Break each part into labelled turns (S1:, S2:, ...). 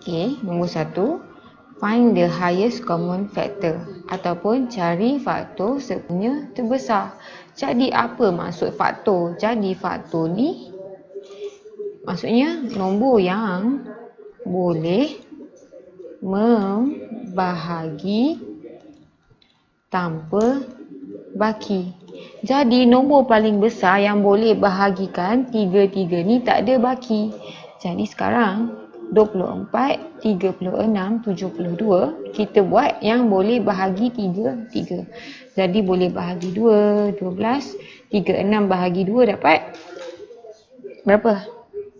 S1: Okey, nombor 1. Find the highest common factor ataupun cari faktor sepunya terbesar. Jadi apa maksud faktor? Jadi faktor ni maksudnya nombor yang boleh membahagi tanpa baki. Jadi nombor paling besar yang boleh bahagikan 3 ni tak ada baki. Jadi sekarang 24, 36, 72 kita buat yang boleh bahagi 3. Jadi boleh bahagi 2, 12, 36 bahagi 2 dapat berapa?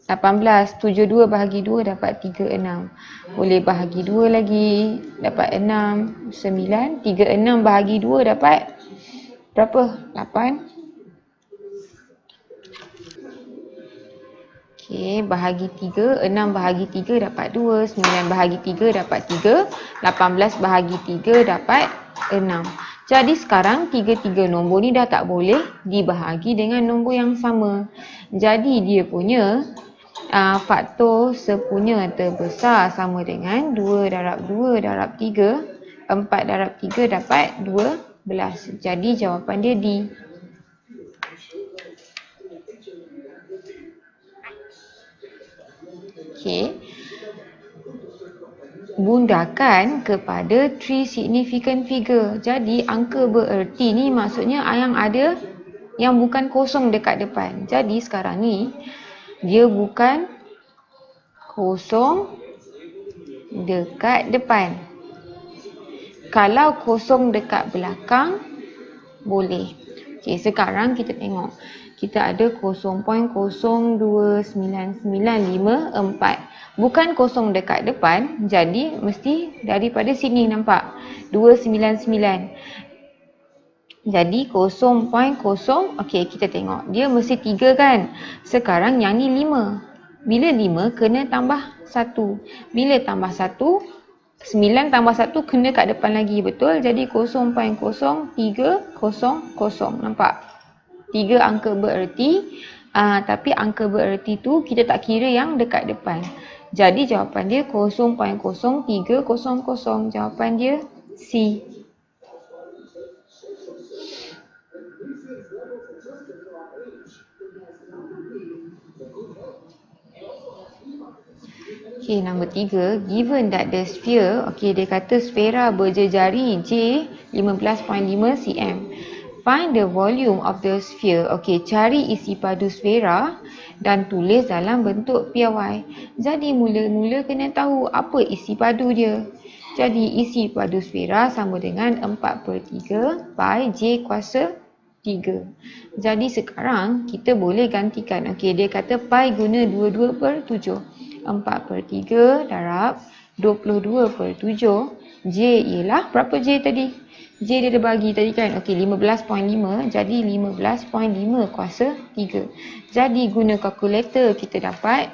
S1: 18, 72 bahagi 2 dapat 36. Boleh bahagi 2 lagi dapat 6, 9, 36 bahagi 2 dapat berapa? 8. Okey, bahagi 3, 6 bahagi 3 dapat 2, 9 bahagi 3 dapat 3, 18 bahagi 3 dapat 6. Jadi sekarang 3 nombor ni dah tak boleh dibahagi dengan nombor yang sama. Jadi dia punya faktor sepunya terbesar sama dengan 2 darab 2 darab 3, 4 darab 3 dapat 12. Jadi jawapan dia D. Okey. Bundakan kepada 3 significant figure. Jadi angka bererti ni maksudnya yang ada yang bukan kosong dekat depan. Jadi sekarang ni dia bukan kosong dekat depan. Kalau kosong dekat belakang boleh. Okey, sekarang kita tengok. Kita ada 0.029954. Bukan kosong dekat depan, jadi mesti daripada sini nampak. 299. Jadi 0.0, okey kita tengok. Dia mesti 3 kan? Sekarang yang ni 5. Bila 5 kena tambah 1. Bila tambah 1, 9 tambah 1 kena kat depan lagi, betul? Jadi 0.0300. Nampak? 3 angka bererti. Tapi angka bererti tu kita tak kira yang dekat depan. Jadi jawapan dia 0.0300. Jawapan dia C. Okey, nombor 3. Given that the sphere, okey dia kata sfera berjejari J 15.5 cm. Find the volume of the sphere. Okey, cari isi padu sfera dan tulis dalam bentuk piawai. Jadi mula-mula kena tahu apa isi padu dia. Jadi isi padu sfera sama dengan 4/3 pi J kuasa 3. Jadi sekarang kita boleh gantikan. Okey, dia kata pi guna 22/7. 4/3 darab 22/7. J ialah berapa J tadi? J dia dah bagi tadi kan? Okey, 15.5. Jadi 15.5 kuasa 3. Jadi guna kalkulator kita dapat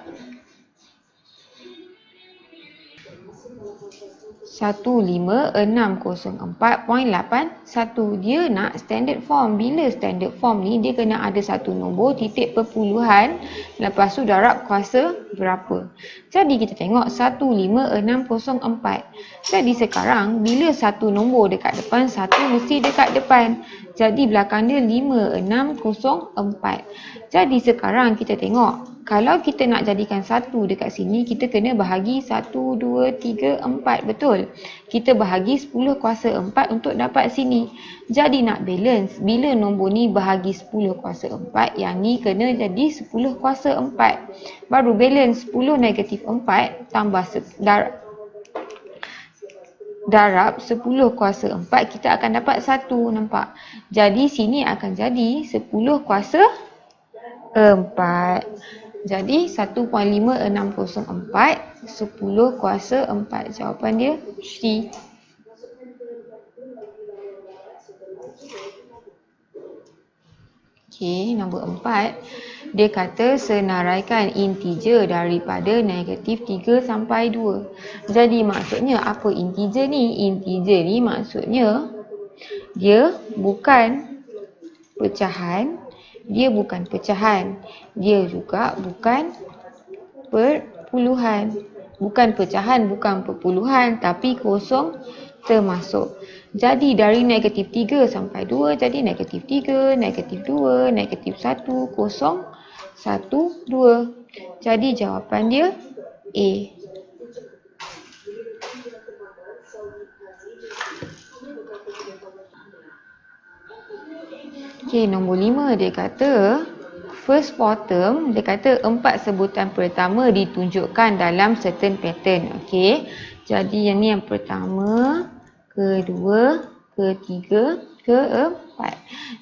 S1: 15604.81. Dia nak standard form. Bila standard form ni dia kena ada satu nombor titik perpuluhan, lepas tu darab kuasa berapa. Jadi kita tengok 15604. Jadi sekarang bila satu nombor dekat depan, satu mesti dekat depan. Jadi belakang dia 5604. Jadi sekarang kita tengok, kalau kita nak jadikan 1 dekat sini, kita kena bahagi 1, 2, 3, 4. Betul? Kita bahagi 10 kuasa 4 untuk dapat sini. Jadi nak balance, bila nombor ni bahagi 10 kuasa 4, yang ni kena jadi 10 kuasa 4. Baru balance 10 negatif 4 tambah darab 10 kuasa 4, kita akan dapat 1. Nampak? Jadi sini akan jadi 10 kuasa 4. Jadi 1.5604 10 kuasa 4. Jawapan dia C. Okey, nombor 4. Dia kata senaraikan integer daripada negatif 3 sampai 2. Jadi maksudnya apa integer ni? Integer ni maksudnya dia bukan pecahan. Dia bukan pecahan. Dia juga bukan perpuluhan. bukan pecahan, bukan perpuluhan, tapi kosong termasuk. Jadi dari negatif 3 sampai 2 jadi negatif 3, negatif 2, negatif 1, kosong, 1, 2. Jadi jawapan dia A. Okey, nombor 5 dia kata first four term, dia kata 4 sebutan pertama ditunjukkan dalam certain pattern. Okey. Jadi yang ni yang pertama, kedua, ketiga, keempat.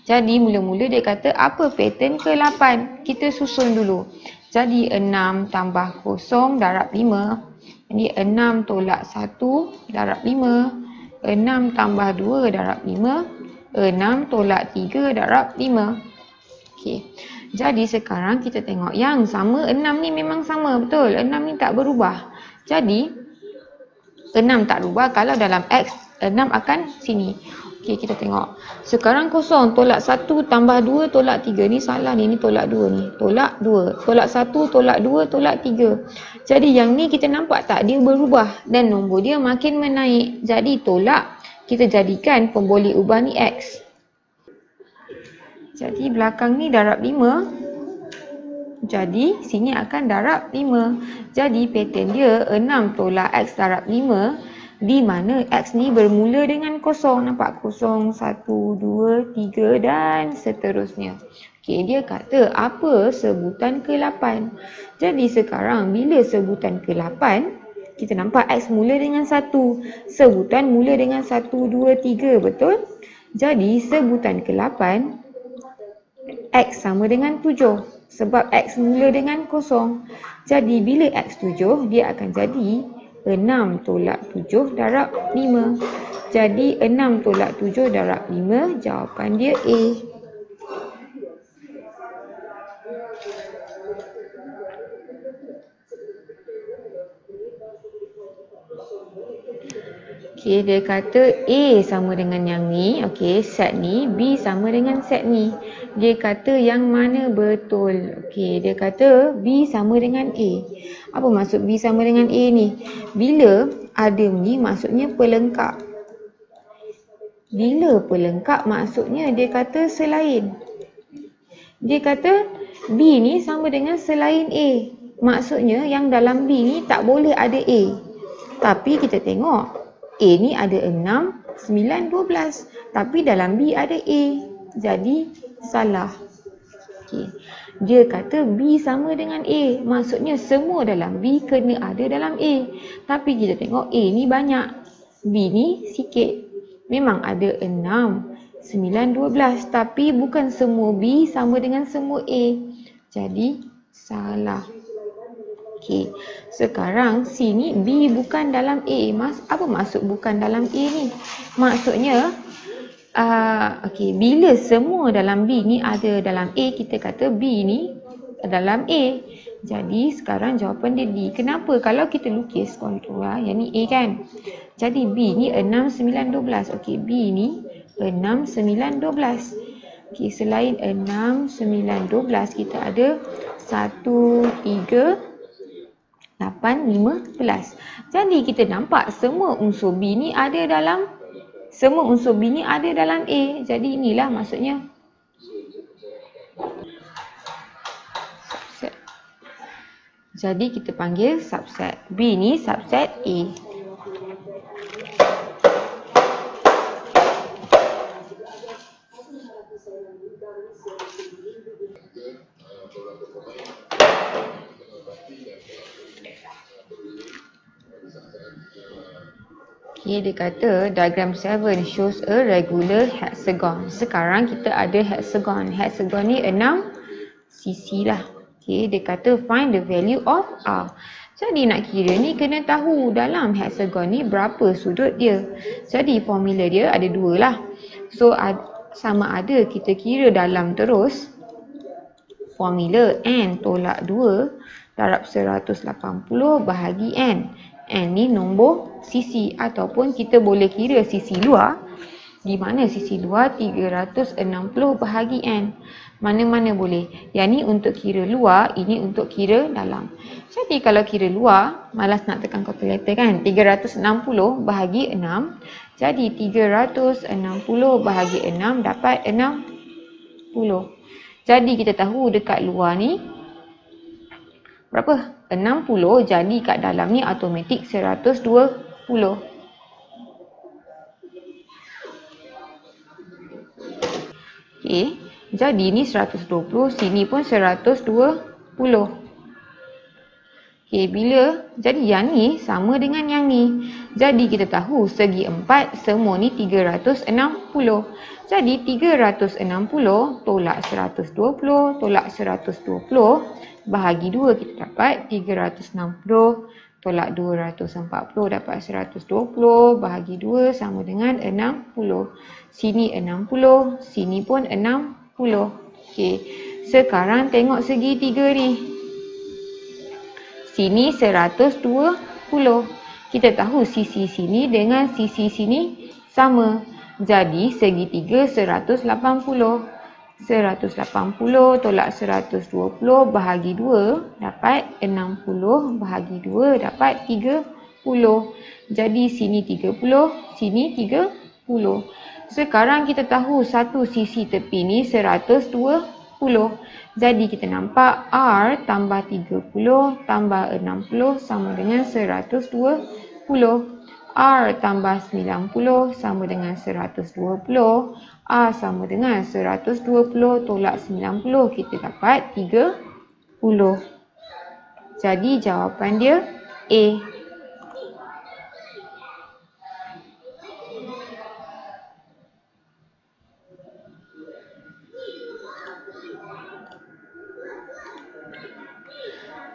S1: Jadi mula-mula dia kata apa pattern ke-8? Kita susun dulu. Jadi 6 tambah 0 darab 5. Jadi 6 tolak 1 darab 5. 6 tambah 2 darab 5. 6 tolak 3 darab 5. Okey. Jadi sekarang kita tengok yang sama 6 ni memang sama, betul? 6 ni tak berubah. Jadi 6 tak berubah, kalau dalam X 6 akan sini. Okey, kita tengok. Sekarang kosong, tolak 1 tambah 2 tolak 3. Ni salah ni tolak 2 ni. Tolak 2. Tolak 1 tolak 2 tolak 3. Jadi yang ni kita nampak tak dia berubah dan nombor dia makin menaik. Jadi tolak kita jadikan pemboleh ubah ni X. Jadi belakang ni darab 5. Jadi sini akan darab 5. Jadi pattern dia 6 tolak X darab 5. Di mana X ni bermula dengan kosong. Nampak? 0, 1, 2, 3 dan seterusnya. Okey, dia kata apa sebutan ke-8. Jadi sekarang bila sebutan ke-8, kita nampak X mula dengan 1. Sebutan mula dengan 1, 2, 3. Betul? Jadi sebutan ke-8, X sama dengan 7. Sebab X mula dengan 0. Jadi bila X 7, dia akan jadi 6 tolak 7 darab 5. Jadi 6 tolak 7 darab 5, jawapan dia A. Okey, dia kata A sama dengan yang ni. Okey, set ni. B sama dengan set ni. Dia kata yang mana betul. Okey, dia kata B sama dengan A. Apa maksud B sama dengan A ni? Bila ada ni maksudnya pelengkap. Bila pelengkap maksudnya dia kata selain. Dia kata B ni sama dengan selain A. Maksudnya yang dalam B ni tak boleh ada A. Tapi kita tengok A ni ada 6, 9, 12. Tapi dalam B ada A. Jadi salah. Okay. Dia kata B sama dengan A. Maksudnya semua dalam B kena ada dalam A. Tapi kita tengok A ni banyak. B ni sikit. Memang ada 6, 9, 12. Tapi bukan semua B sama dengan semua A. Jadi salah. Okey, sekarang sini B bukan dalam A. Apa maksud bukan dalam A ni? Maksudnya, okey, bila semua dalam B ni ada dalam A, kita kata B ni dalam A. Jadi sekarang jawapan dia D. Kenapa? Kalau kita lukis kontur, yang ni A kan? Jadi B ni 6, 9, 12. Okey, B ni 6, 9, 12. Okey, selain 6, 9, 12, kita ada 1, 3, 8, 15. Jadi kita nampak semua unsur B ni ada dalam A. Jadi inilah maksudnya. Subset. Jadi kita panggil subset. B ni subset A. Okay, dia kata diagram 7 shows a regular hexagon. Sekarang kita ada hexagon. Hexagon ni 6 sisi lah. Okay, dia kata find the value of R. Jadi nak kira ni kena tahu dalam hexagon ni berapa sudut dia. Jadi formula dia ada 2 lah. So sama ada kita kira dalam terus. Formula N tolak 2 darab 180 bahagi N. N ni nombor sisi ataupun kita boleh kira sisi luar Di mana sisi luar 360 bahagi N. Mana-mana boleh. Yang ni untuk kira luar, ini untuk kira dalam. Jadi kalau kira luar, malas nak tekan kalkulator kan. 360 bahagi 6. Jadi 360 bahagi 6 dapat 60. Jadi kita tahu dekat luar ni berapa? 60. Jadi kat dalam ni automatik 120. Okey, jadi ni 120, sini pun 120. Okey, bila jadi yang ni sama dengan yang ni. Jadi kita tahu segi 4 semua ni 360. Jadi 360 tolak 120 tolak 120 bahagi 2 kita dapat 360 tolak 240 dapat 120 bahagi 2 sama dengan 60. Sini 60, sini pun 60. Okey. Sekarang tengok segitiga ni. Sini 120. Kita tahu sisi sini dengan sisi sini sama. Jadi segitiga 180. 180 tolak 120 bahagi 2 dapat 60 bahagi 2 dapat 30. Jadi sini 30, sini 30. Sekarang kita tahu satu sisi tepi ni 120. Jadi kita nampak R tambah 30 tambah 60 sama dengan 120. R tambah 90 sama dengan 120. R sama dengan 120 tolak 90 kita dapat 30. Jadi jawapan dia A.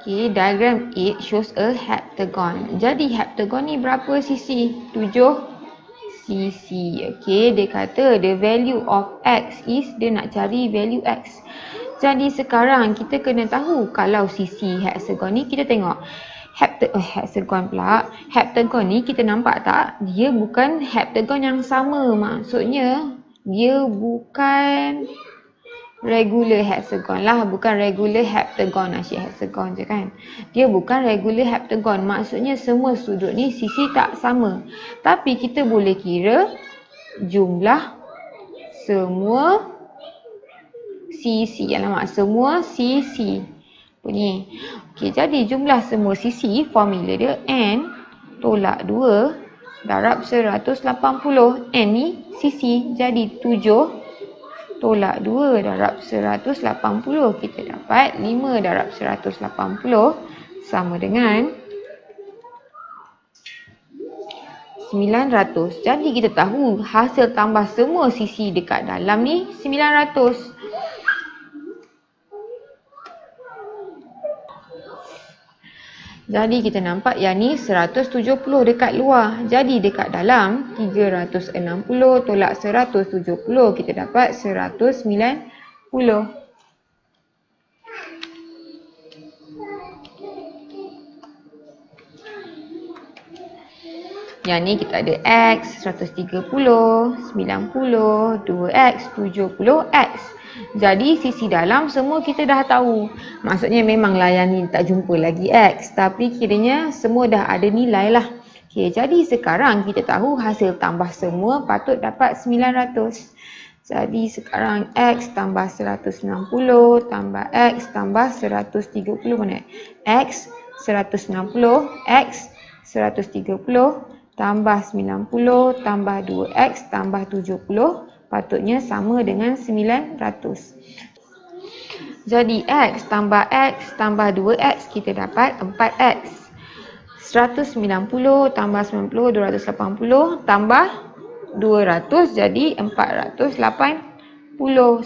S1: Okay, diagram 8 shows a heptagon. Jadi heptagon ni berapa sisi? 7 sisi. Okay, dia kata the value of X is, dia nak cari value X. Jadi sekarang kita kena tahu kalau sisi hexagon ni kita tengok. Hexagon pula. Heptagon ni kita nampak tak? Dia bukan heptagon yang sama. Maksudnya dia bukan regular hexagon lah, bukan regular heptagon. Asyik hexagon je kan. Dia bukan regular heptagon. Maksudnya semua sudut ni sisi tak sama. Tapi kita boleh kira jumlah semua sisi. Alamak, semua sisi. Apa ni? Okey, jadi jumlah semua sisi, formula dia N tolak 2 darab 180. N ni sisi. Jadi 7 tolak 2 darab 180, kita dapat 5 darab 180 sama dengan 900. Jadi kita tahu hasil tambah semua sisi dekat dalam ni 900. Jadi kita nampak yang ni 170 dekat luar. Jadi dekat dalam 360 tolak 170 kita dapat 190. Yang ni kita ada X 130, 90, 2X, 70X. Jadi sisi dalam semua kita dah tahu. Maksudnya memanglah yang ni tak jumpa lagi X. Tapi kiranya semua dah ada nilai lah. Okay, jadi sekarang kita tahu hasil tambah semua patut dapat 900. Jadi sekarang X tambah 160 tambah X tambah 130 mana? X 160, X 130 tambah 90 tambah 2X tambah 70 patutnya sama dengan 900. Jadi X tambah 2X kita dapat 4X. 190 tambah 90 280 tambah 200 jadi 480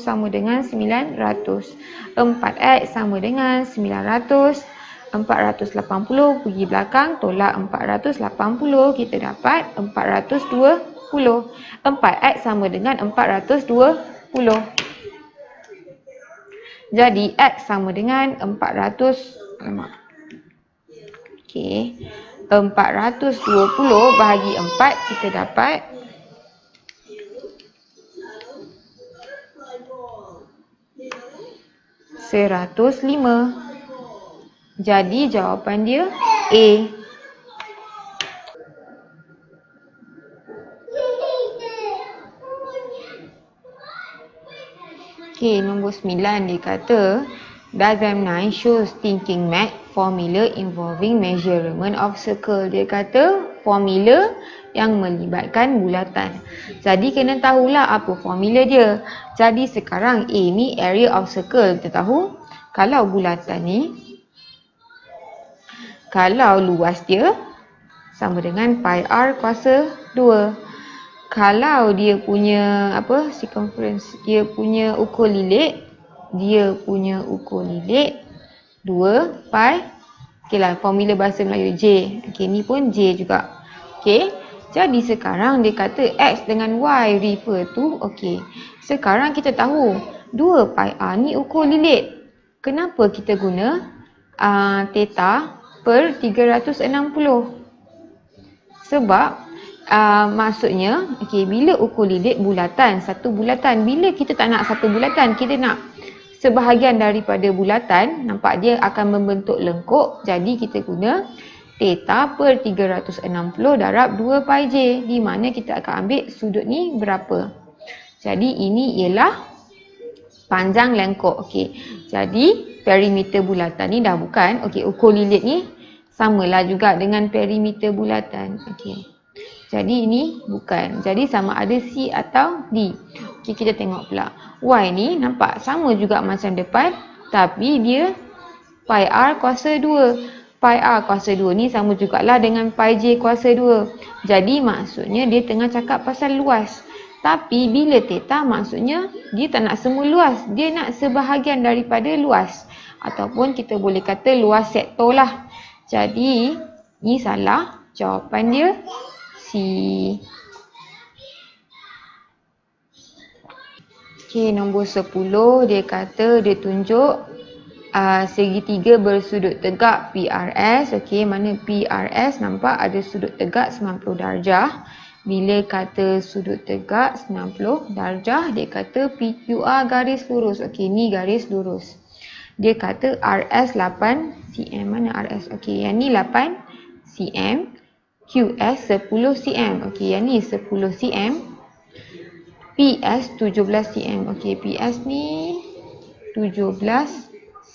S1: sama dengan 900. 4X sama dengan 900. 480 pergi belakang tolak 480 kita dapat 420. 4X sama dengan 420. Jadi X sama dengan 400. Okey. 420 bahagi 4 kita dapat 105. Jadi jawapan dia A. Okey, nombor 9 dia kata diagram 9 shows thinking math formula involving measurement of circle. Dia kata formula yang melibatkan bulatan. Jadi kena tahulah apa formula dia. Jadi sekarang A ni area of circle. Kita tahu kalau bulatan ni, kalau luas dia sama dengan pi r kuasa 2. Kalau dia punya circumference, dia punya ukur lilit 2 pi. Okeylah, formula bahasa Melayu J. Okey, ni pun J juga. Okey. Jadi sekarang dia kata X dengan Y refer to, okey. Sekarang kita tahu 2 pi r ni ukur lilit. Kenapa kita guna theta per 360? Sebab maksudnya, bila ukur lilit bulatan, satu bulatan. Bila kita tak nak satu bulatan, kita nak sebahagian daripada bulatan, nampak dia akan membentuk lengkuk. Jadi kita guna theta per 360 darab 2 pi j, di mana kita akan ambil sudut ni berapa. Jadi ini ialah panjang lengkuk. Jadi perimeter bulatan ni dah bukan, ukur lilit ni samalah juga dengan perimeter bulatan. Jadi ini bukan. Jadi sama ada C atau D. Kita tengok pula. Y ni nampak sama juga macam depan, tapi dia pi r kuasa 2. Pi r kuasa 2 ni sama jugalah dengan pi j kuasa 2. Jadi maksudnya dia tengah cakap pasal luas. Tapi bila theta maksudnya dia tak nak semua luas. Dia nak sebahagian daripada luas. Ataupun kita boleh kata luas sektor lah. Jadi ni salah. Jawapan dia C. Nombor 10 dia kata dia tunjuk segitiga bersudut tegak PRS. Mana PRS nampak ada sudut tegak 90 darjah. Bila kata sudut tegak 90 darjah, dia kata PQR garis lurus. Ni garis lurus. Dia kata RS 8 cm. Mana RS? Yang ni 8 cm. QS 10 cm. Yang ni 10 cm. PS 17 cm. PS ni 17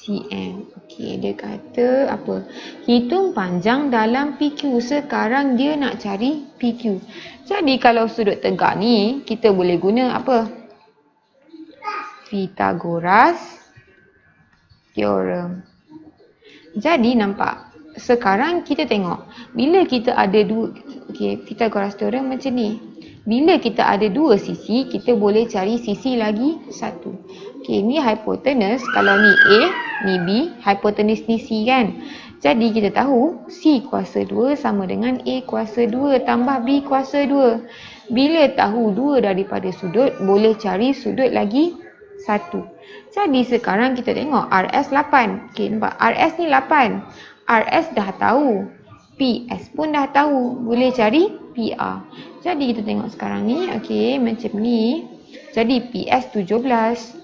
S1: cm. Dia kata apa? Hitung panjang dalam PQ. Sekarang dia nak cari PQ. Jadi kalau sudut tegak ni, kita boleh guna apa? Pythagoras Theorem. Jadi nampak? Sekarang kita tengok, bila kita ada dua, Pythagoras Theorem macam ni. Bila kita ada dua sisi, kita boleh cari sisi lagi satu. Ni hypotenuse, kalau ni A, ni B, hypotenuse ni C kan. Jadi kita tahu C kuasa 2 sama dengan A kuasa 2 tambah B kuasa 2. Bila tahu dua daripada sudut, boleh cari sudut lagi satu. Jadi sekarang kita tengok RS 8. Nampak? RS ni 8. RS dah tahu. PS pun dah tahu. Boleh cari PR. Jadi kita tengok sekarang ni. Macam ni. Jadi PS 17.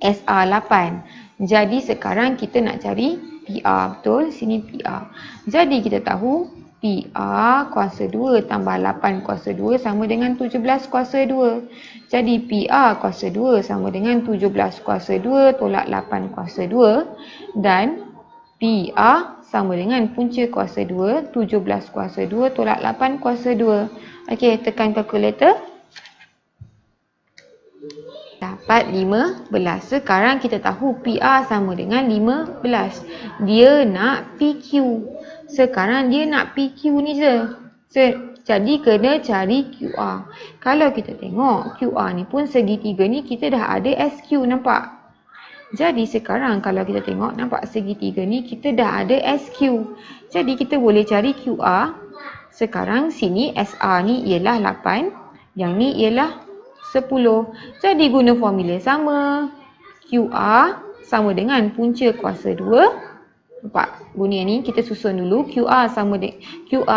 S1: SR 8. Jadi sekarang kita nak cari PR. Betul? Sini PR. Jadi kita tahu PR kuasa 2 tambah 8 kuasa 2 sama dengan 17 kuasa 2. Jadi PR kuasa 2 sama dengan 17 kuasa 2 tolak 8 kuasa 2. Dan PR sama dengan punca kuasa 2, 17 kuasa 2 tolak 8 kuasa 2. Tekan kalkulator. Dapat 15. Sekarang kita tahu PR sama dengan 15. Dia nak PQ. Sekarang dia nak PQ ni je. Jadi kena cari QR. Kalau kita tengok QR ni pun segitiga ni kita dah ada SQ, nampak? Jadi sekarang kalau kita tengok, nampak segitiga ni kita dah ada SQ. Jadi kita boleh cari QR. Sekarang sini SR ni ialah 8. Yang ni ialah 10. Jadi guna formula sama. QR sama dengan punca kuasa 2. Nampak? Guna ni kita susun dulu. QR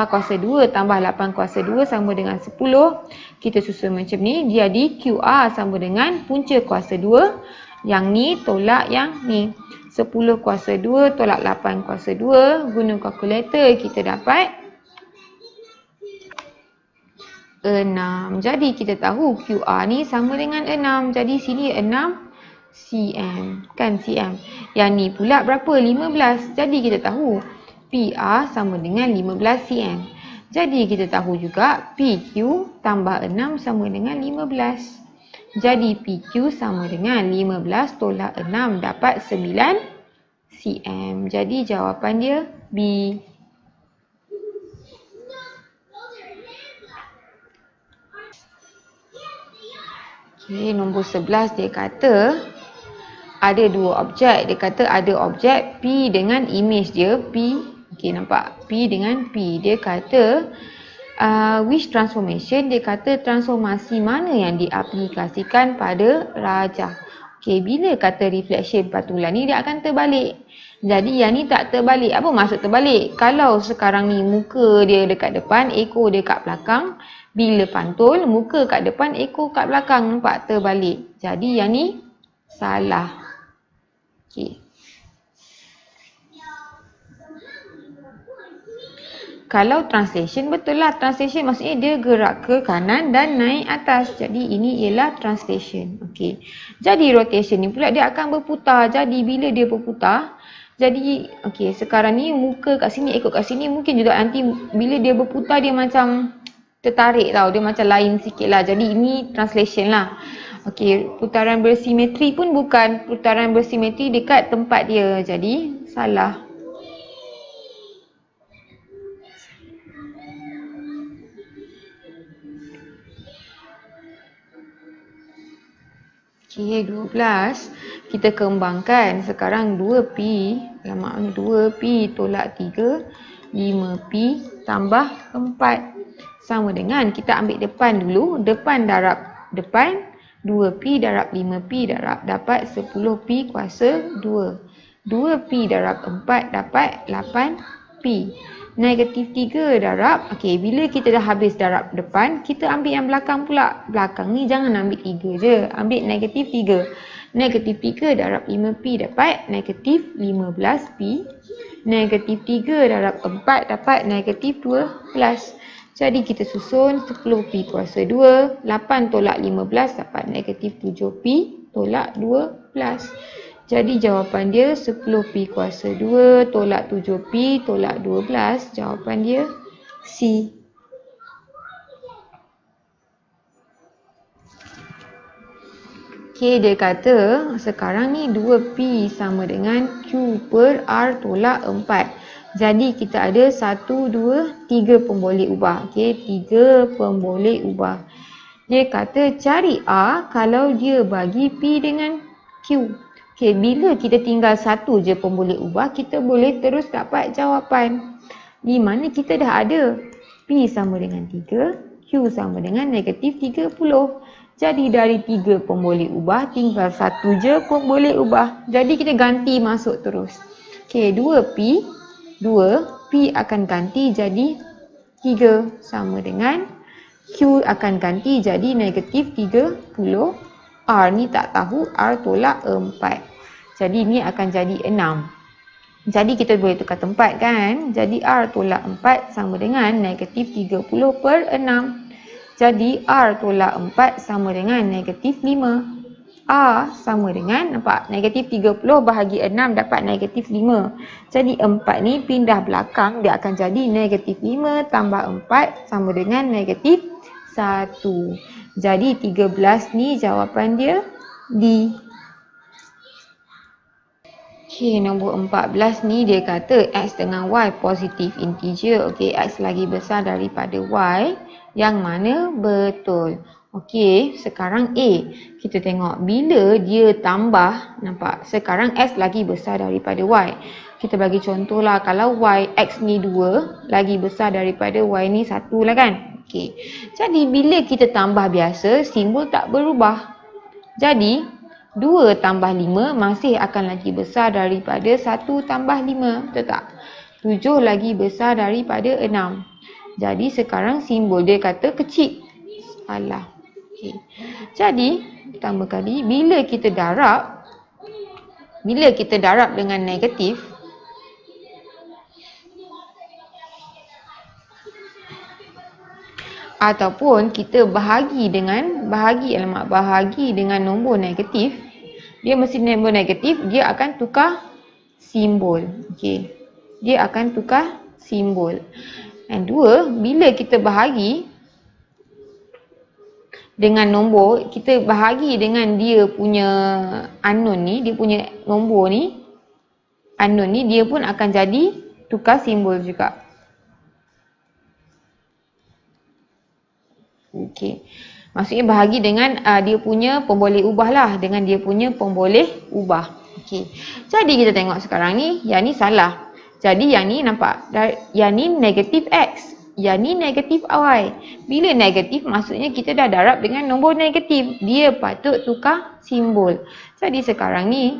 S1: kuasa 2 tambah 8 kuasa 2 sama dengan 10. Kita susun macam ni. Jadi QR sama dengan punca kuasa 2. Yang ni tolak yang ni. 10 kuasa 2 tolak 8 kuasa 2. Guna kalkulator kita dapat 6. Jadi kita tahu QR ni sama dengan 6. Jadi sini 6 cm. Kan cm. Yang ni pula berapa? 15. Jadi kita tahu PR sama dengan 15 cm. Jadi kita tahu juga PQ tambah 6 sama dengan 15. Jadi PQ sama dengan 15 tolak 6 dapat 9 cm. Jadi jawapan dia B. Okey, nombor 11 dia kata ada dua objek. Dia kata ada objek P dengan image dia P. Okey, nampak? P dengan P. Dia kata which transformation? Dia kata transformasi mana yang diaplikasikan pada rajah. Okey, bila kata reflection patulan ni dia akan terbalik. Jadi yang ni tak terbalik. Apa maksud terbalik? Kalau sekarang ni muka dia dekat depan, ekor dia kat belakang. Bila pantul, muka kat depan, ekor kat belakang. Nampak? Terbalik. Jadi yang ni salah. Okey. Kalau translation, betul lah. Translation maksudnya dia gerak ke kanan dan naik atas. Jadi ini ialah translation. Okey. Jadi rotation ni pula dia akan berputar. Jadi bila dia berputar, jadi okey, sekarang ni muka kat sini, ekor kat sini, mungkin juga nanti bila dia berputar dia macam tertarik tau. Dia macam lain sikit lah. Jadi ini translation lah. Okey, putaran bersimetri pun bukan. Putaran bersimetri dekat tempat dia. Jadi salah. Okey, 12. Kita kembangkan. Sekarang 2P. Alamak, 2P tolak 3. 5P tambah 4. Sama dengan kita ambil depan dulu. Depan darab depan. 2P darab 5P darab dapat 10P kuasa 2. 2P darab 4 dapat 8P. Negatif 3 darab. Okey, bila kita dah habis darab depan, kita ambil yang belakang pula. Belakang ni jangan ambil 3 je. Ambil negatif 3. Negatif 3 darab 5P dapat negatif 15P. Negatif 3 darab 4 dapat negatif 12. Jadi kita susun 10P kuasa 2. 8 tolak 15 dapat negatif 7P tolak 12. Jadi jawapan dia 10P kuasa 2 tolak 7P tolak 12. Jawapan dia C. Okey, dia kata sekarang ni 2P sama dengan Q per R tolak 4. Jadi kita ada 1, 2, 3 pemboleh ubah. Okey, 3 pemboleh ubah. Dia kata cari R kalau dia bagi P dengan Q. Okey, bila kita tinggal satu je pemboleh ubah, kita boleh terus dapat jawapan. Di mana kita dah ada P sama dengan 3, Q sama dengan negatif 30. Jadi dari 3 pemboleh ubah, tinggal satu je pemboleh ubah. Jadi kita ganti masuk terus. Okey, 2P, 2P akan ganti jadi 3 sama dengan Q akan ganti jadi negatif 30. R ni tak tahu, R tolak 4. Jadi ni akan jadi 6. Jadi kita boleh tukar tempat kan. Jadi R tolak 4 sama dengan negatif 30 per 6. Jadi R tolak 4 sama dengan negatif 5. R sama dengan, nampak, negatif 30 bahagi 6 dapat negatif 5. Jadi 4 ni pindah belakang, dia akan jadi negatif 5 tambah 4 sama dengan negatif 1. Jadi 13 ni jawapan dia D. Okey, nombor 14 ni dia kata X dengan Y positif integer. Okey, X lagi besar daripada Y. Yang mana betul? Okey, sekarang A. Kita tengok bila dia tambah, nampak? Sekarang X lagi besar daripada Y. Kita bagi contoh lah, kalau Y, X ni 2, lagi besar daripada Y ni 1 lah kan? Okey, jadi bila kita tambah biasa, simbol tak berubah. Jadi 2 tambah 5 masih akan lagi besar daripada 1 tambah 5. Betul tak? 7 lagi besar daripada 6. Jadi sekarang simbol dia kata kecil. Salah. Okay. Jadi pertama kali bila kita darab, bila kita darab dengan negatif, ataupun kita bahagi dengan nombor negatif, dia mesti nombor negatif, dia akan tukar simbol. Okey. Dia akan tukar simbol. Dan dua, bila kita bahagi dengan nombor, kita bahagi dengan dia punya unknown ni, dia punya nombor ni, unknown ni, dia pun akan jadi tukar simbol juga. Okey. Maksudnya bahagi dengan dia punya pemboleh ubah lah, dengan dia punya pemboleh ubah. Okey. Jadi kita tengok sekarang ni, yang ni salah. Jadi yang ni nampak, yang ni negatif X, yang ni negatif Y. Bila negatif maksudnya kita dah darab dengan nombor negatif. Dia patut tukar simbol. Jadi sekarang ni,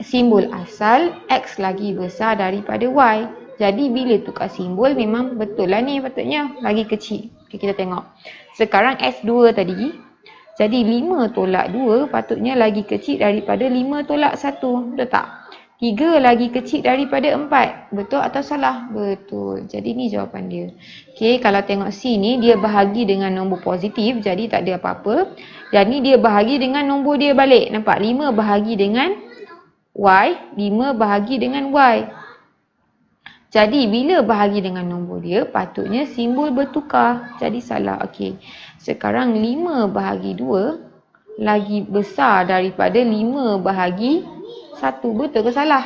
S1: simbol asal X lagi besar daripada Y. Jadi bila tukar simbol memang betul lah ni patutnya, lagi kecil. Okay, kita tengok. Sekarang X2 tadi. Jadi 5 tolak 2 patutnya lagi kecil daripada 5 tolak 1. Betul tak? 3 lagi kecil daripada 4. Betul atau salah? Betul. Jadi ni jawapan dia. Okay, kalau tengok C ni dia bahagi dengan nombor positif. Jadi tak ada apa-apa. Dan ni dia bahagi dengan nombor dia balik. Nampak? 5 bahagi dengan Y. 5 bahagi dengan Y. Jadi bila bahagi dengan nombor dia, patutnya simbol bertukar. Jadi salah. Okey. Sekarang 5 bahagi 2 lagi besar daripada 5 bahagi 1. Betul ke salah?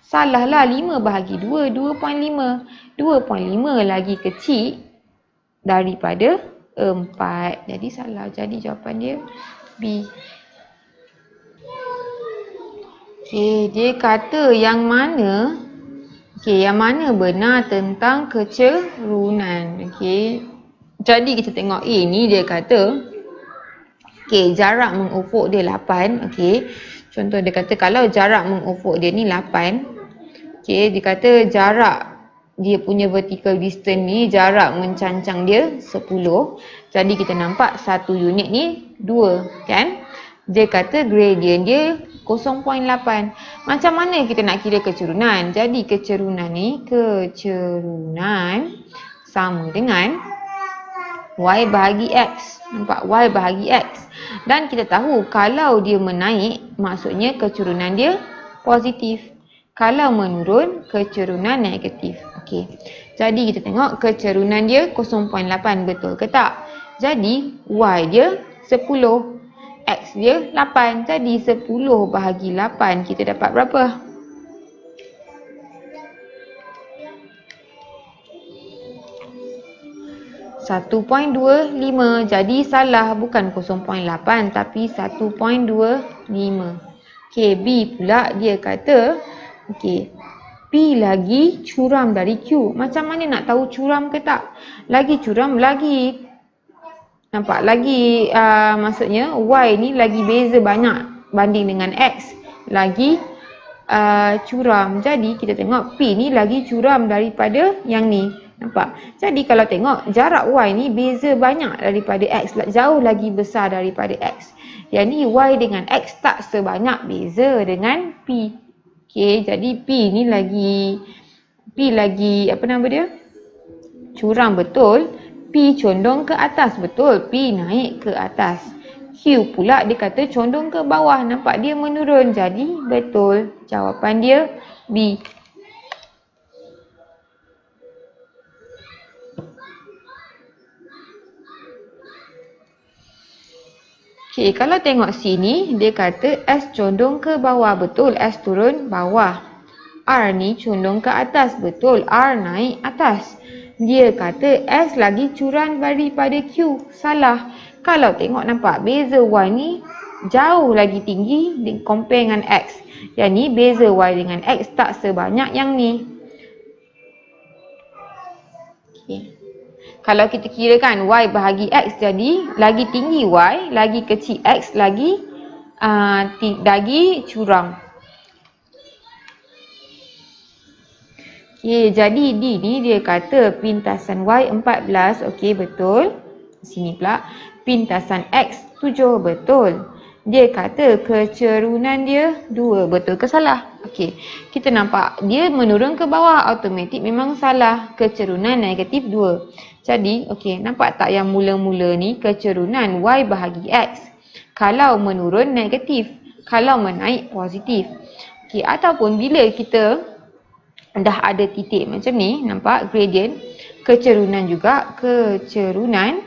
S1: Salah lah. 5 bahagi 2, 2.5. 2.5 lagi kecil daripada 4. Jadi salah. Jadi jawapan dia B. Okey, dia kata yang mana benar tentang kecerunan. Okey. Jadi kita tengok A ni dia kata jarak mengufuk dia 8. Okey. Contoh dia kata kalau jarak mengufuk dia ni 8. Okey, dia kata jarak dia punya vertical distance ni, jarak mencancang dia 10. Jadi kita nampak satu unit ni 2, kan? Dia kata gradient dia 0.8. Macam mana kita nak kira kecerunan? Jadi kecerunan sama dengan Y bahagi X. Nampak? Y bahagi X. Dan kita tahu kalau dia menaik, maksudnya kecerunan dia positif. Kalau menurun, kecerunan negatif. Okey. Jadi kita tengok kecerunan dia 0.8. Betul ke tak? Jadi Y dia 10. X dia 8. Jadi 10 bahagi 8 kita dapat berapa? 1.25. Jadi salah, bukan 0.8 tapi 1.25. Okey, B pula dia kata P lagi curam dari Q. Macam mana nak tahu curam ke tak? Lagi curam lagi. Nampak? Lagi maksudnya Y ni lagi beza banyak banding dengan X. Lagi curam. Jadi kita tengok P ni lagi curam daripada yang ni. Nampak? Jadi kalau tengok jarak Y ni beza banyak daripada X. Jauh lagi besar daripada X. Yang ni Y dengan X tak sebanyak beza dengan P. Okey, jadi P lagi apa nama dia? Curam betul. P condong ke atas, betul. P naik ke atas. Q pula dia kata condong ke bawah. Nampak dia menurun. Jadi betul. Jawapan dia B. Okey, kalau tengok sini, dia kata S condong ke bawah. Betul, S turun bawah. R ni condong ke atas. Betul, R naik atas. Dia kata S lagi curam daripada Q. Salah. Kalau tengok nampak beza Y ni jauh lagi tinggi compare dengan X. Yang ni beza Y dengan X tak sebanyak yang ni. Okay. Kalau kita kirakan Y bahagi X, jadi lagi tinggi Y, lagi kecil X, lagi curam. Okey, jadi D ni dia kata pintasan Y 14. Okey, betul. Sini pula. Pintasan X 7. Betul. Dia kata kecerunan dia 2. Betul ke salah? Okey. Kita nampak dia menurun ke bawah. Automatik memang salah. Kecerunan negatif 2. Jadi, okey, nampak tak yang mula-mula ni kecerunan Y bahagi X. Kalau menurun negatif. Kalau menaik positif. Okey, ataupun bila kita dah ada titik macam ni, nampak gradient. Kecerunan juga. Kecerunan.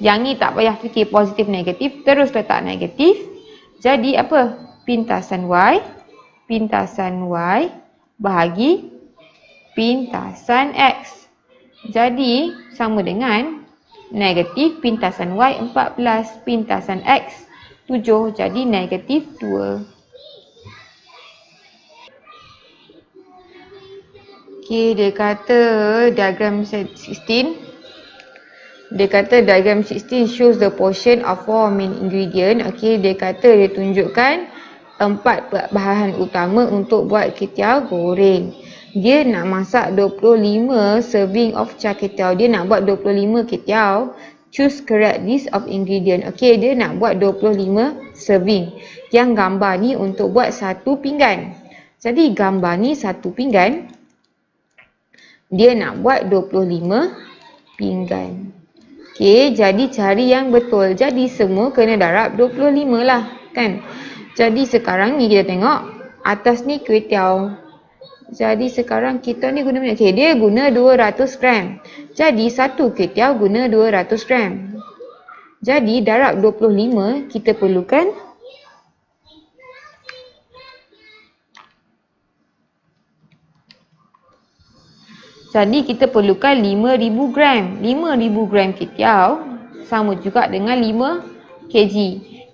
S1: Yang ni tak payah fikir positif negatif. Terus letak negatif. Jadi apa? Pintasan Y bahagi pintasan X. Jadi sama dengan negatif pintasan Y 14, pintasan X 7. Jadi negatif 2. Okey, dia kata diagram 16. Dia kata diagram 16 shows the portion of 4 main ingredient. Okey, dia kata dia tunjukkan 4 bahan utama untuk buat ketiau goreng. Dia nak masak 25 serving of char ketiau. Dia nak buat 25 ketiau. Choose correct list of ingredient. Okey, dia nak buat 25 serving. Yang gambar ni untuk buat satu pinggan. Jadi gambar ni satu pinggan. Dia nak buat 25 pinggan. Okey, jadi cari yang betul. Jadi semua kena darab 25 lah, kan? Jadi sekarang ni kita tengok atas ni kuih tiaw. Jadi sekarang kita ni guna minyak. Okey, dia guna 200 gram. Jadi satu kuih tiaw guna 200 gram. Jadi darab 25 kita perlukan Jadi kita perlukan 5,000 gram. 5,000 gram ketiau sama juga dengan 5 kg.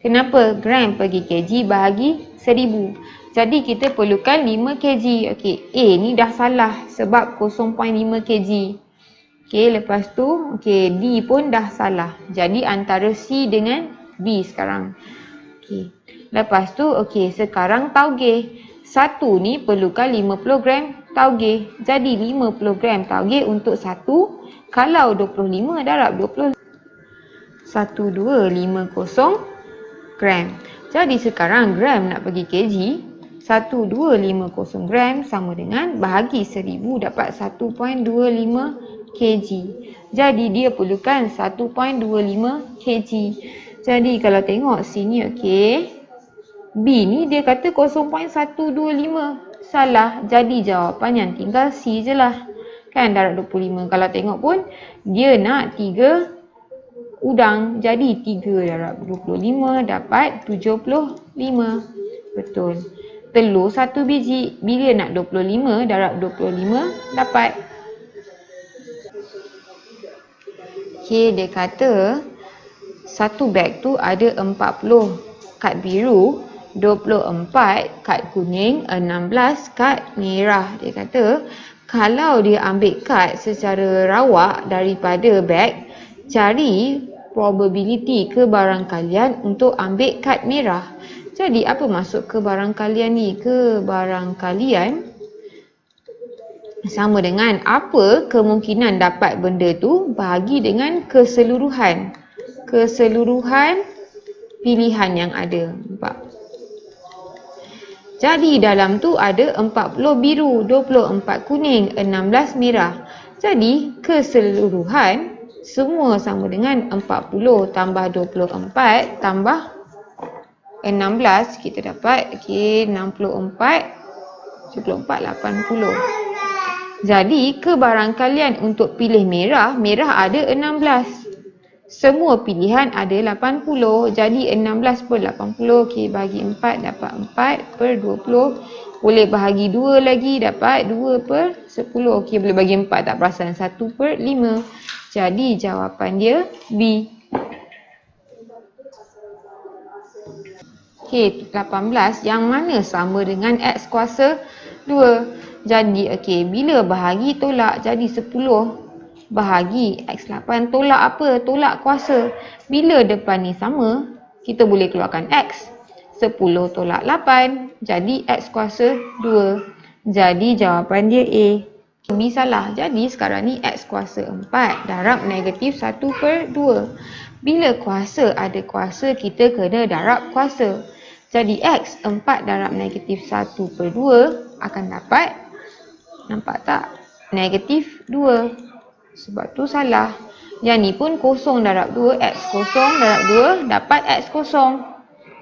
S1: Kenapa? Gram pergi kg bahagi 1,000. Jadi kita perlukan 5 kg. Okey, A ni dah salah sebab 0.5 kg. Okey, lepas tu okey, D pun dah salah. Jadi antara C dengan B sekarang. Okey. Lepas tu okey, sekarang tauge. Satu ni perlukan 50 gram tauge. Jadi 50 gram tauge untuk satu. Kalau 25 darab 20. 1250 gram. Jadi sekarang gram nak pergi kg. 1250 gram sama dengan bahagi 1000 dapat 1.25 kg. Jadi dia perlukan 1.25 kg. Jadi kalau tengok sini okey. B ni dia kata 0.125. Salah. Jadi jawapan yang tinggal C je lah. Kan darab 25. Kalau tengok pun dia nak 3 udang. Jadi 3 darab 25 dapat 75. Betul. Telur 1 biji. Bila nak 25 darab 25 dapat. Okey, dia kata satu beg tu ada 40 kad biru, 24 kad kuning, 16 kad merah. Dia kata kalau dia ambil kad secara rawak daripada beg, cari probability kebarangkalian untuk ambil kad merah. Jadi apa maksud kebarangkalian ni? Kebarangkalian sama dengan apa kemungkinan dapat benda tu bahagi dengan keseluruhan. Keseluruhan pilihan yang ada. Nampak? Jadi dalam tu ada 40 biru, 24 kuning, 16 merah. Jadi keseluruhan semua sama dengan 40 tambah 24 tambah 16 kita dapat okey 64 80. Jadi kebarangkalian untuk pilih merah, merah ada 16. Semua pilihan ada 80. Jadi 16 per 80. Okey, bagi 4 dapat 4 per 20. Boleh bahagi 2 lagi dapat 2 per 10. Okey, boleh bagi 4 tak perasan. 1 per 5. Jadi jawapan dia B. Okey, 18 yang mana sama dengan X kuasa 2. Jadi okey, bila bahagi tolak jadi 10 bahagi X8 tolak apa? Tolak kuasa. Bila depan ni sama, kita boleh keluarkan X. 10 tolak 8 jadi X kuasa 2. Jadi jawapan dia A. B salah. Jadi sekarang ni X kuasa 4 darab negatif 1 per 2. Bila kuasa ada kuasa, kita kena darab kuasa. Jadi X 4 darab negatif 1 per 2 akan dapat, nampak tak? Negatif 2. Sebab tu salah. Yang ni pun kosong darab 2, X kosong darab 2 dapat X kosong.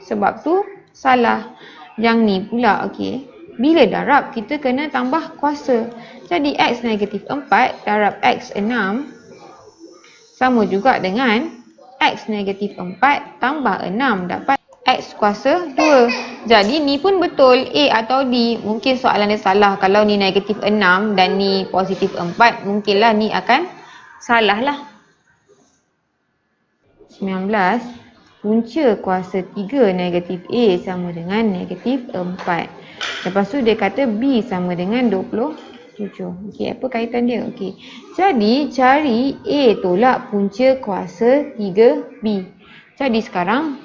S1: Sebab tu salah. Yang ni pula, okey. Bila darab, kita kena tambah kuasa. Jadi X negatif 4 darab X 6 sama juga dengan X negatif 4 tambah 6 dapat X kuasa 2. Jadi ni pun betul, A atau D. Mungkin soalan dia salah. Kalau ni negatif 6 dan ni positif 4, mungkinlah ni akan salah lah. 19. Punca kuasa 3 negatif A sama dengan negatif 4. Lepas tu dia kata B sama dengan 27. Okey, apa kaitan dia? Okey. Jadi cari A tolak punca kuasa 3B. Jadi sekarang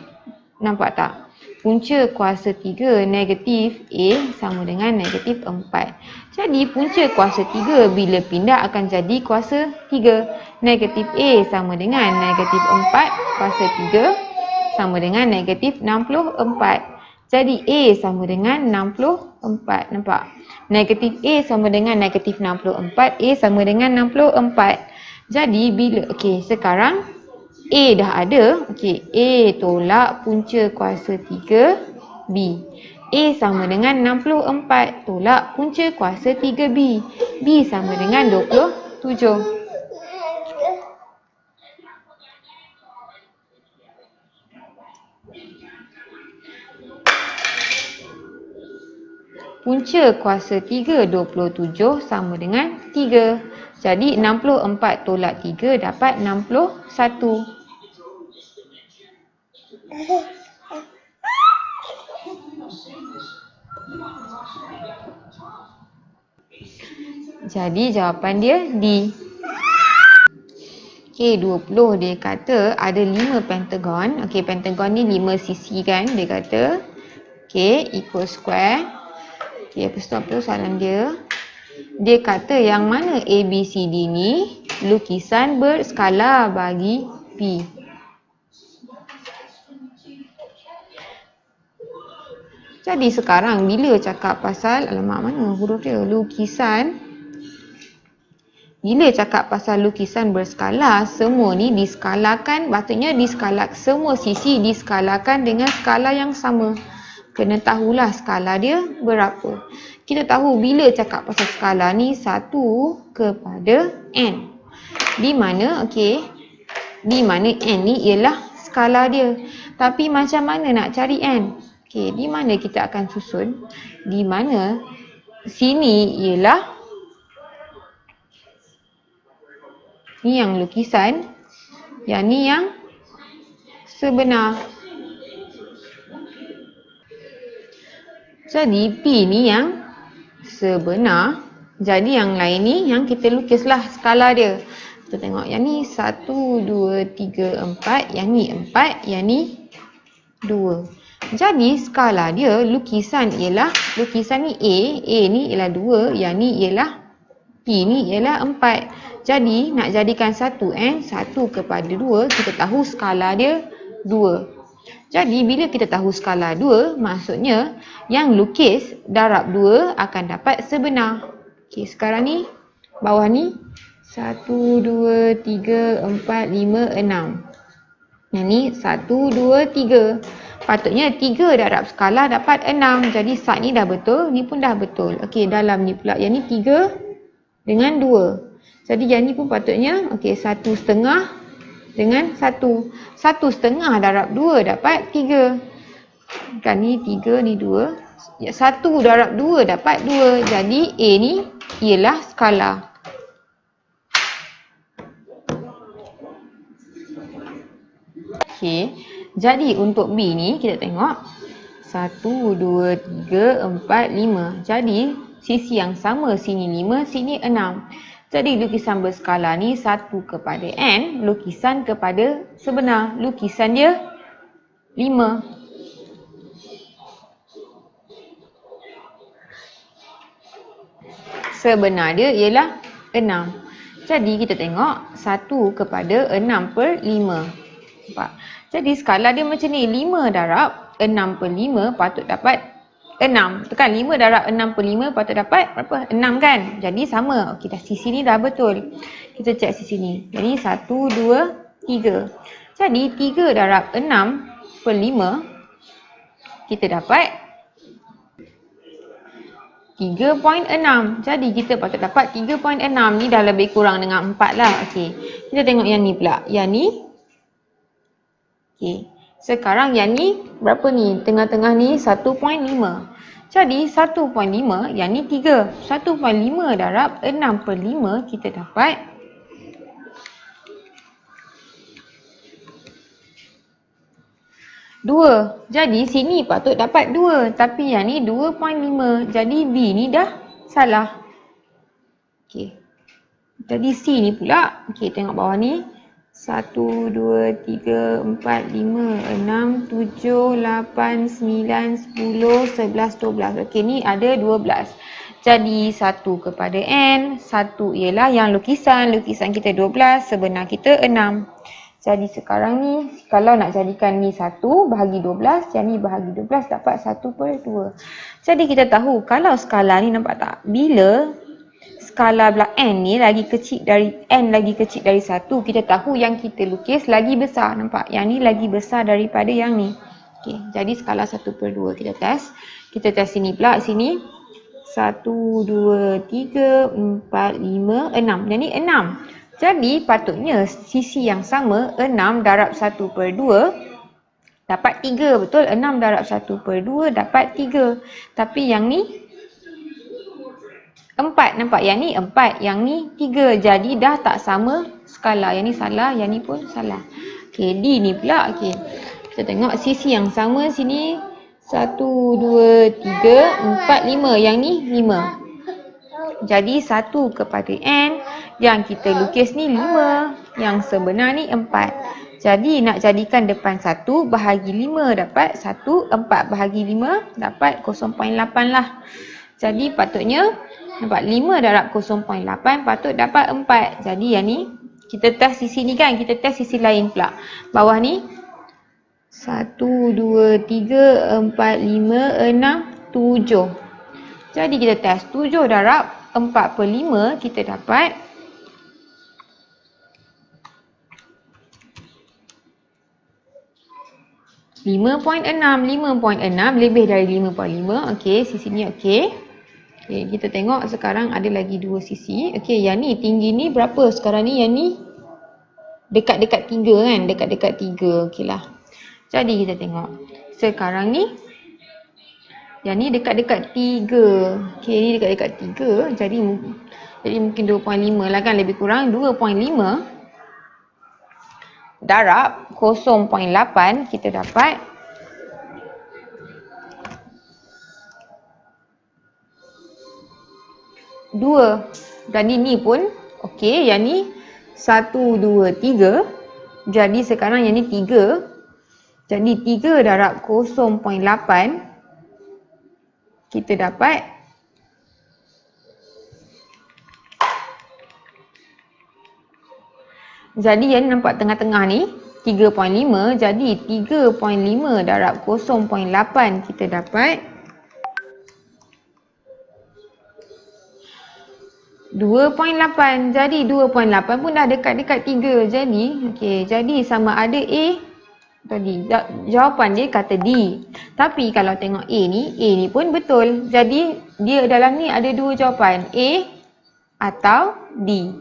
S1: nampak tak? Punca kuasa 3 negatif A sama dengan negatif 4. Jadi punca kuasa 3 bila pindah akan jadi kuasa 3. Negatif A sama dengan negatif 4 kuasa 3 sama dengan negatif 64. Jadi A sama dengan 64. Nampak? Negatif A sama dengan negatif 64. A sama dengan 64. Jadi bila, okey, sekarang A dah ada. Okey, A tolak punca kuasa 3B. A sama dengan 64 tolak punca kuasa 3B. B sama dengan 27. Punca kuasa 3 27 sama dengan 3. Jadi 64 tolak 3 dapat 61. Jadi jawapan dia D. Okey, 20 dia kata ada 5 pentagon. Okey, pentagon ni 5 sisi kan dia kata. Okey, equal square. Okey, apa tu soalan dia? Dia kata yang mana ABCD ni lukisan berskala bagi P. Jadi sekarang bila cakap pasal, alamak mana huruf dia? Lukisan. Bila cakap pasal lukisan berskala, semua ni diskalakan, patutnya semua sisi diskalakan dengan skala yang sama. Kena tahulah skala dia berapa. Kita tahu bila cakap pasal skala ni 1 kepada N. Di mana, okey, di mana N ni ialah skala dia. Tapi macam mana nak cari N? Okey, di mana kita akan susun? Di mana sini ialah ni yang lukisan, yang ni yang sebenar. Jadi P ni yang sebenar. Jadi yang lain ni yang kita lukislah skala dia. Kita tengok yang ni 1, 2, 3, 4. Yang ni 4, yang ni 2. Jadi skala dia lukisan ni A ni ialah 2, yang ni ialah P ni ialah 4. Jadi nak jadikan 1N, 1 kepada 2, kita tahu skala dia 2. Jadi bila kita tahu skala 2, maksudnya yang lukis darab 2 akan dapat sebenar. Okey, sekarang ni bawah ni 1, 2, 3, 4, 5, 6. Yang ni 1, 2, 3. Patutnya 3 darab skala dapat 6. Jadi sat ni dah betul, ni pun dah betul. Okey, dalam ni pula yang ni 3 dengan 2. Jadi yang ni pun patutnya, okey, 1/2 dengan 1. 1/2 darab 2 dapat 3. Kan ni 3, ni 2. 1 darab 2 dapat 2. Jadi A ni ialah skala. Okey. Jadi untuk B ni kita tengok 1, 2, 3, 4, 5. Jadi sisi yang sama sini 5, sini 6. Jadi lukisan berskala ni 1 kepada N, lukisan kepada sebenar. Lukisan dia 5. Sebenar dia ialah 6. Jadi kita tengok 1 kepada 6/5. Nampak? Jadi skala dia macam ni, 5 darab 6/5 patut dapat 6. Tekan 5 darab 6/5 patut dapat berapa? 6 kan? Jadi sama. Okey, dah sisi ni dah betul. Kita cek sisi ni. Jadi 1, 2, 3. Jadi 3 darab 6/5 kita dapat 3.6. Jadi kita patut dapat 3.6. Ni dah lebih kurang dengan 4 lah. Okey. Kita tengok yang ni pula. Yang ni. Okey. Sekarang yang ni berapa ni? Tengah-tengah ni 1.5. Jadi 1.5 yang ni 3. 1.5 darab 6/5 kita dapat 2. Jadi sini patut dapat 2. Tapi yang ni 2.5. Jadi B ni dah salah. Okey. Jadi C ni pula. Okey, tengok bawah ni. 1, 2, 3, 4, 5, 6, 7, 8, 9, 10, 11, 12. Okey, ni ada 12. Jadi 1 kepada N. 1 ialah yang lukisan. Lukisan kita 12. Sebenar kita 6. Jadi sekarang ni, kalau nak jadikan ni 1 bahagi 12, yang ni bahagi 12 dapat 1/2. Jadi kita tahu kalau skala ni nampak tak? Bila skala N ni lagi kecil dari N lagi kecil dari 1, kita tahu yang kita lukis lagi besar. Nampak? Yang ni lagi besar daripada yang ni. Okey, jadi skala 1/2 kita test. Kita test sini pula. Sini 1, 2, 3, 4, 5, 6. Yang ni 6. Jadi patutnya sisi yang sama 6 darab 1/2 dapat 3. Betul? 6 darab 1/2 dapat 3. Tapi yang ni 4. Nampak? Yang ni 4. Yang ni 3. Jadi dah tak sama skala. Yang ni salah. Yang ni pun salah. Okey, D ni pula. Okey, kita tengok sisi yang sama sini. 1, 2, 3, 4, 5. Yang ni 5. Jadi 1 kepada N. Yang kita lukis ni 5. Yang sebenar ni 4. Jadi nak jadikan depan 1 bahagi 5 dapat 1. 4 bahagi 5 dapat 0.8 lah. Jadi patutnya nampak 5 darab 0.8 patut dapat 4. Jadi yang ni kita test sisi ni kan. Kita test sisi lain pula. Bawah ni 1, 2, 3, 4, 5, 6, 7. Jadi kita test 7 darab 4/5 kita dapat 5.6. 5.6 lebih dari 5.5. Okey, sisi ni okey. Okey, kita tengok sekarang ada lagi dua sisi. Okey, yang ni tinggi ni berapa sekarang ni? Yang ni dekat-dekat 3 kan? Dekat-dekat 3. Okeylah. Jadi kita tengok. Sekarang ni yang ni dekat-dekat 3. Okey, ni dekat-dekat 3. Jadi mungkin 2.5 lah kan, lebih kurang 2.5 darab 0.8 kita dapat 2. Dan ini pun okey, yang ni 1, 2, 3. Jadi sekarang yang ni 3. Jadi 3 darab 0.8 kita dapat 3. Jadi yang nampak tengah-tengah ni 3.5. Jadi 3.5 darab 0.8 kita dapat 2.8. Jadi 2.8 pun dah dekat-dekat 3. Jadi okey, jadi sama ada A tadi. Jawapan dia kata D. Tapi kalau tengok A ni pun betul. Jadi dia dalam ni ada dua jawapan, A atau D.